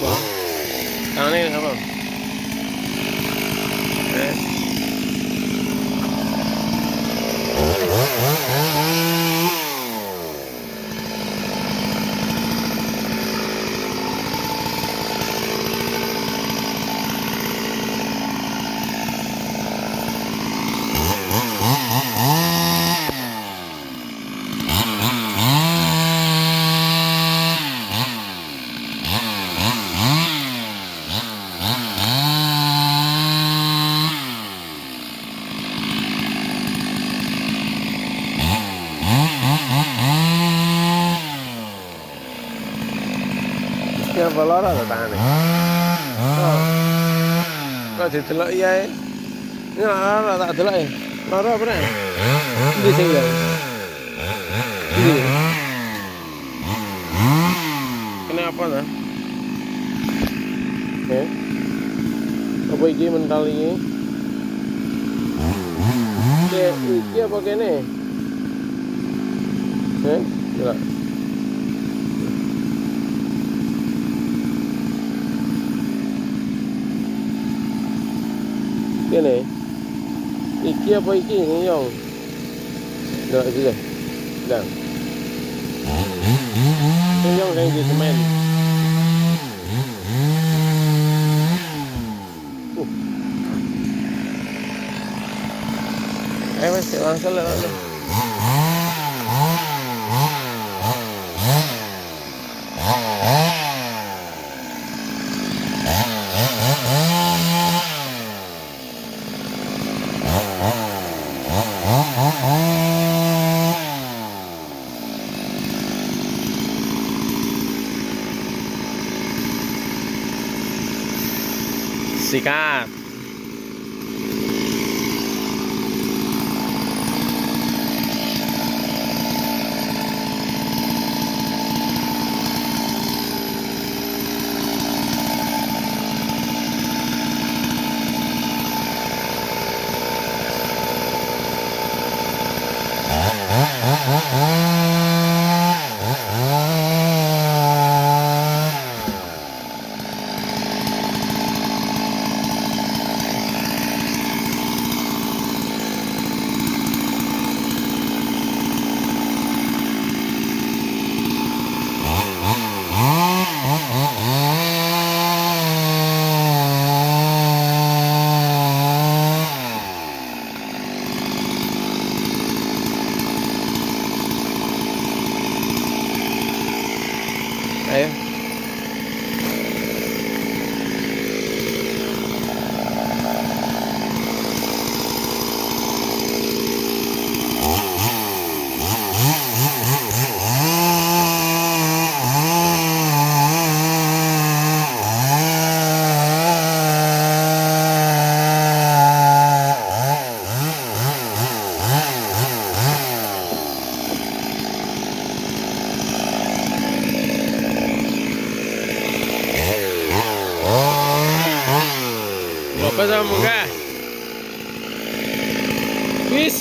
apa? Tangan ini apa? Ya lara ta tangane. Oh. Kok didelok iya. Ini lara tak delok ya. Lara apa nek? Ndi sing lho? Ndi? Kenapa ta? Apa iki mental iki? Iki apa kene? Delok. Kene iki apa iki nyong ndak iki deh ndak nyong kayak gitu semen wes langsung lah sikat. Ayo. Apa sama munggah? Wis.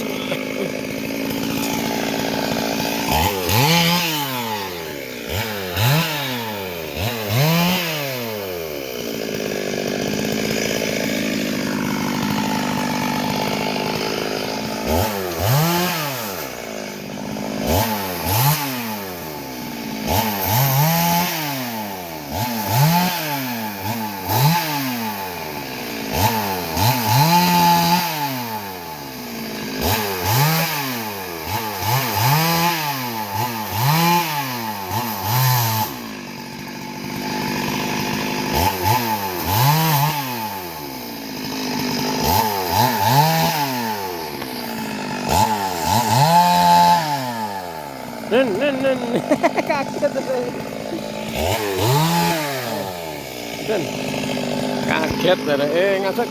Nen. Kaget Nen. Kaget ngasek.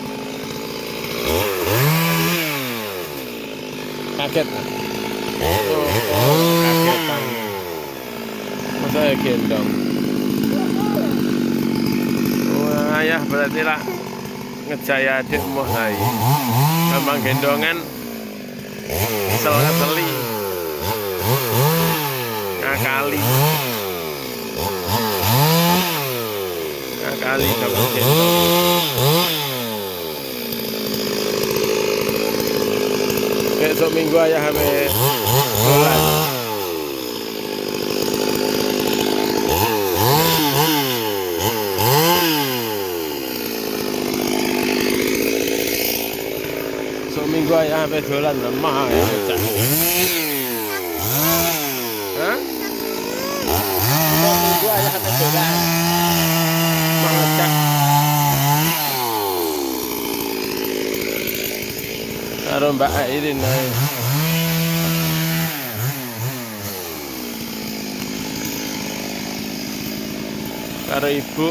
Kaget. Kagetan. Masa gendong. Wah, ya berarti lah ngejaya adik moh saya. Memang gendongan ngeseli. Ngakali kali kalau gitu. Besok minggu ayah habis sholat. Besok minggu ayah habis sholat lemah ya bocah. Hah? Besok minggu ayah habis sholat. Mengecek. Karo Mbak Airin ae. Karo ibu